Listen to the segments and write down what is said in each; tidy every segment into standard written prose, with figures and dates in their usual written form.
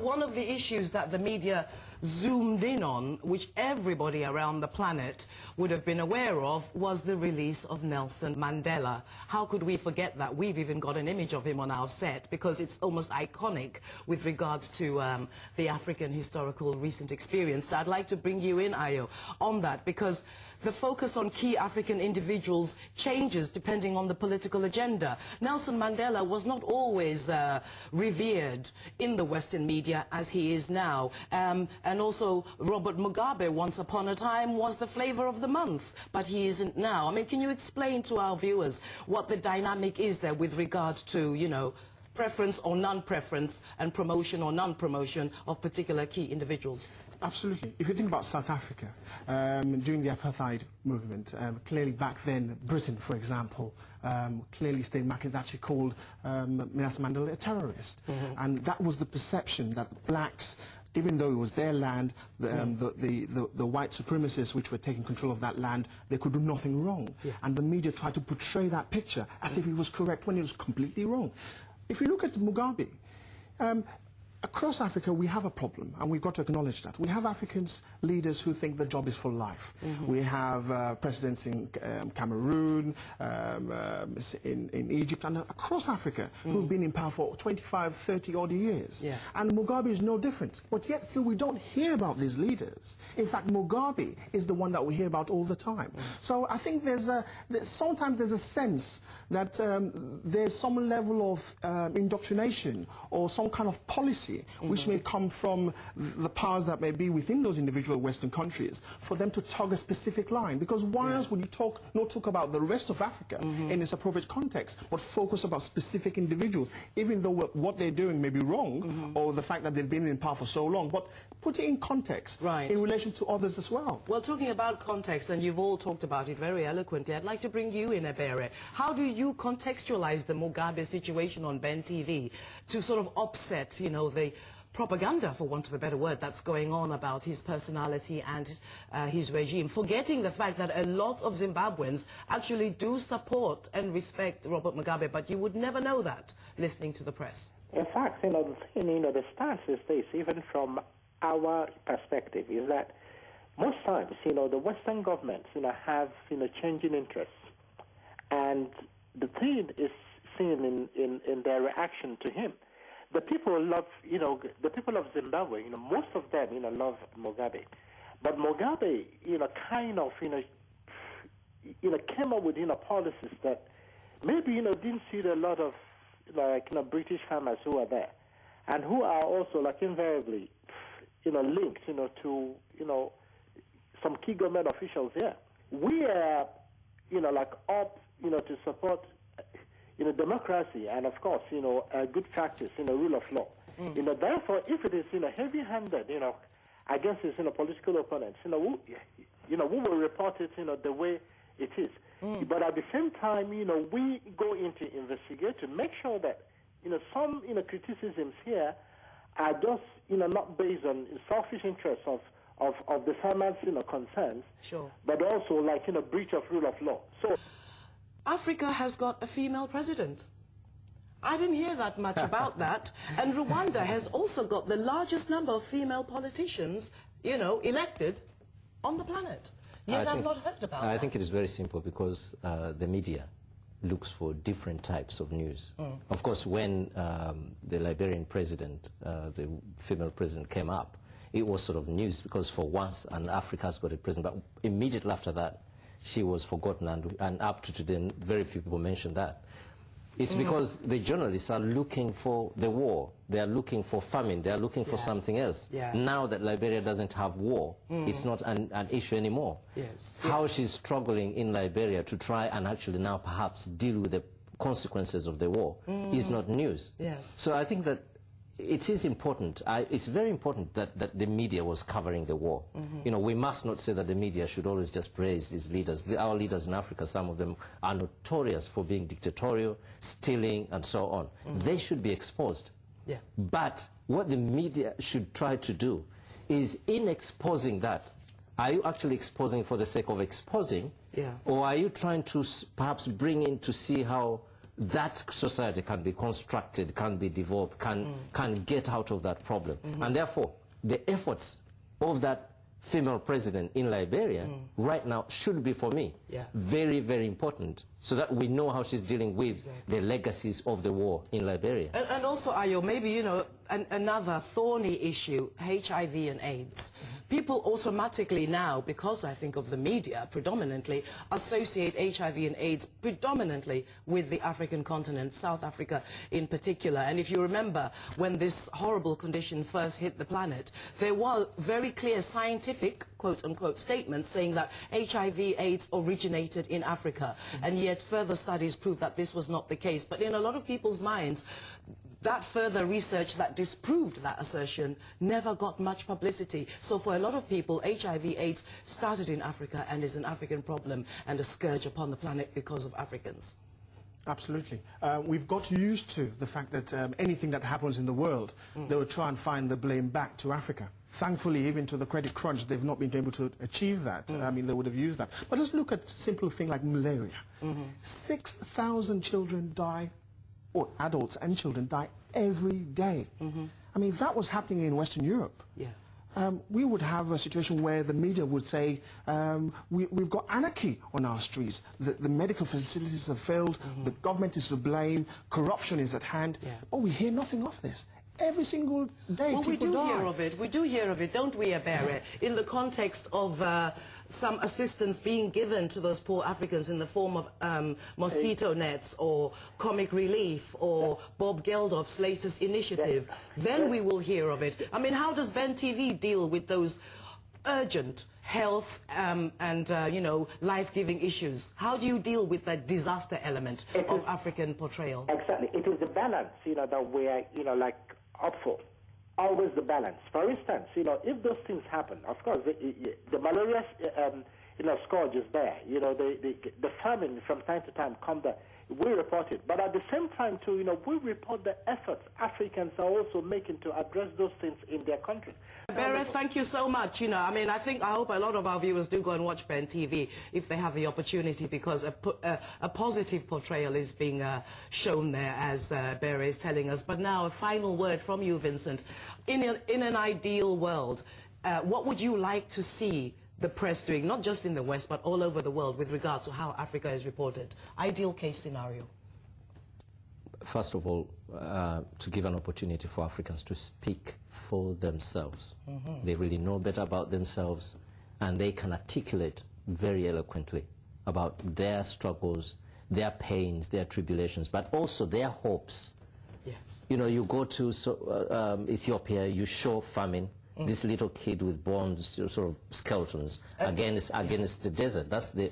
one of the issues that the media zoomed in on, which everybody around the planet would have been aware of, was the release of Nelson Mandela. How could we forget that? We've even got an image of him on our set because it's almost iconic with regards to the African historical recent experience. I'd like to bring you in, Ayo, on that, because the focus on key African individuals changes depending on the political agenda. Nelson Mandela was not always revered in the Western media as he is now. And also Robert Mugabe once upon a time was the flavor of the month, but he isn't now. I mean, can you explain to our viewers what the dynamic is there with regard to, you know, preference or non-preference and promotion or non-promotion of particular key individuals? Absolutely. If you think about South Africa, during the apartheid movement, clearly back then, Britain, for example, clearly State Mackenzie actually called Nelson Mandela a terrorist. And that was the perception that the blacks, even though it was their land, the white supremacists which were taking control of that land, they could do nothing wrong. And the media tried to portray that picture as if it was correct when it was completely wrong. If you look at Mugabe, across Africa we have a problem, and we've got to acknowledge that. We have Africans, leaders who think the job is for life. We have presidents in Cameroon, in Egypt, and across Africa who've been in power for 25, 30 odd years. And Mugabe is no different. But yet still we don't hear about these leaders. In fact, Mugabe is the one that we hear about all the time. So I think sometimes there's a sense that there's some level of indoctrination or some kind of policy which may come from the powers that may be within those individual Western countries for them to tug a specific line. Because why else would you not talk about the rest of Africa in its appropriate context, but focus about specific individuals, even though what they're doing may be wrong, or the fact that they've been in power for so long, but put it in context in relation to others as well. Well, talking about context, and you've all talked about it very eloquently, I'd like to bring you in, Ebere. How do you contextualize the Mugabe situation on Ben TV to sort of offset, you know, the propaganda, for want of a better word, that's going on about his personality and his regime, forgetting the fact that a lot of Zimbabweans actually do support and respect Robert Mugabe, but you would never know that listening to the press? In fact, the stance is this, even from our perspective, is that most times, the Western governments, have, changing interests, and the thing is seen in their reaction to him. The people love, the people of Zimbabwe, most of them, love Mugabe. But Mugabe, kind of, came up with, policies that maybe, didn't suit a lot of, British farmers who are there, and who are also, invariably, linked, to, some key government officials here. We are, up, to support democracy and, of course, good practice, rule of law. Therefore, if it is, heavy-handed, against his, political opponents, we will report it, the way it is. But at the same time, we go into investigate to make sure that, some, criticisms here are just, not based on selfish interests of the farmers, concerns, but also, breach of rule of law. So, Africa has got a female president. I didn't hear that much about that. And Rwanda has also got the largest number of female politicians, elected on the planet. Yet I've not heard about that. I think it is very simple because the media looks for different types of news. Of course, when the Liberian president, the female president, came up, it was sort of news because for once an Africa's got a president. But immediately after that, she was forgotten, and up to today, very few people mention that. It's because the journalists are looking for the war, they are looking for famine, they are looking for something else. Now that Liberia doesn't have war, it's not an issue anymore. How she's struggling in Liberia to try and actually now perhaps deal with the consequences of the war is not news. So I think that it is important, it's very important that the media was covering the war. We must not say that the media should always just praise these leaders. Our leaders in Africa, some of them are notorious for being dictatorial, stealing, and so on. They should be exposed. But what the media should try to do is, in exposing that, are you actually exposing for the sake of exposing? Or are you trying to perhaps bring in to see how that society can be constructed, can be developed, can get out of that problem. And therefore, the efforts of that female president in Liberia right now should be, for me, very, very important, so that we know how she's dealing with the legacies of the war in Liberia. And also, Ayo, maybe, you know, another thorny issue, HIV and AIDS. People automatically now, because I think of the media predominantly, associate HIV and AIDS predominantly with the African continent, South Africa in particular. And if you remember, when this horrible condition first hit the planet, there were very clear scientific, quote-unquote, statements saying that HIV/AIDS originated in Africa. And yet further studies prove that this was not the case. But in a lot of people's minds, that further research that disproved that assertion never got much publicity. So for a lot of people, HIV/AIDS started in Africa and is an African problem and a scourge upon the planet because of Africans. Absolutely. We've got used to the fact that anything that happens in the world, they would try and find the blame back to Africa. Thankfully, even to the credit crunch, they've not been able to achieve that. I mean, they would have used that. But let's look at a simple thing like malaria. 6,000 children die, or adults and children die every day. I mean, if that was happening in Western Europe, we would have a situation where the media would say, we've got anarchy on our streets. The medical facilities have failed, the government is to blame, corruption is at hand. But we hear nothing of this. Every single day, well, people die. Hear of it. We do hear of it, don't we, Ebere? In the context of some assistance being given to those poor Africans in the form of mosquito nets or comic relief or Bob Geldof's latest initiative, then we will hear of it. I mean, how does Ben TV deal with those urgent health and, you know, life-giving issues? How do you deal with that disaster element of African portrayal? Exactly. It is the balance, you know, that we're, you know, like, up for. Always the balance. For instance, you know, if those things happen, of course, the malaria, you know, scourge is there. You know, the famine from time to time come there. We report it. But at the same time, too, you know, we report the efforts Africans are also making to address those things in their country. Ebere, thank you so much. You know, I mean, I hope a lot of our viewers do go and watch Ben TV if they have the opportunity, because a positive portrayal is being shown there, as Ebere is telling us. But now, a final word from you, Vincent. In an ideal world, what would you like to see the press doing, not just in the West, but all over the world, with regard to how Africa is reported? Ideal case scenario. First of all, to give an opportunity for Africans to speak for themselves. They really know better about themselves, and they can articulate very eloquently about their struggles, their pains, their tribulations, but also their hopes. Yes. You know, you go to Ethiopia, you show famine. This little kid with bones, sort of skeletons, against the desert. That's the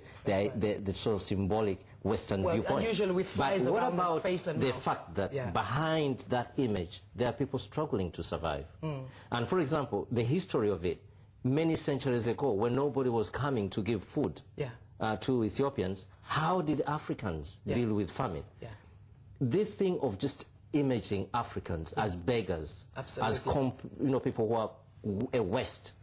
sort of symbolic Western viewpoint. Usually with flies but what around about the face and the mouth? fact that behind that image, there are people struggling to survive? And for example, the history of it, many centuries ago, when nobody was coming to give food to Ethiopians, how did Africans deal with famine? This thing of just imaging Africans as beggars, as people who are a West,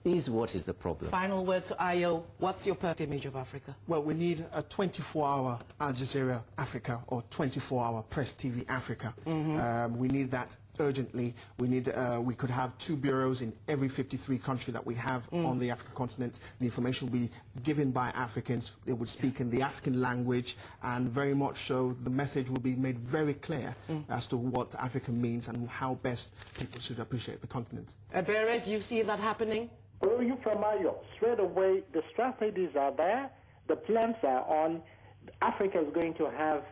is what is the problem. Final word to Ayo. What's your perfect image of Africa? Well, we need a 24-hour Al Jazeera Africa or 24-hour Press TV Africa. We need that urgently. We need. We could have 2 bureaus in every 53 country that we have on the African continent. The information will be given by Africans. They would speak in the African language, and very much so the message will be made very clear as to what Africa means and how best people should appreciate the continent. Ebere, do you see that happening? Well, you from Ayo, straight away, the strategies are there, the plans are on. Africa is going to have,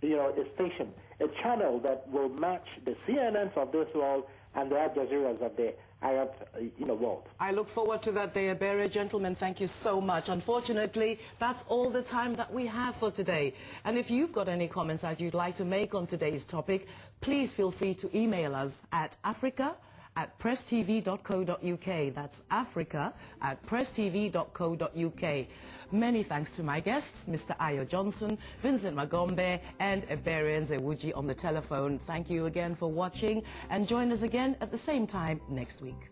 you know, a station, a channel that will match the CNNs of this world and the Al Jazeeras of the Arab, world. I look forward to that day, Ebere. Gentlemen, thank you so much. Unfortunately, that's all the time that we have for today. And if you've got any comments that you'd like to make on today's topic, please feel free to email us at africa@presstv.co.uk. That's africa@presstv.co.uk. Many thanks to my guests, Mr. Ayo Johnson, Vincent Magombe, and Ebere Nzewuji on the telephone. Thank you again for watching, and join us again at the same time next week.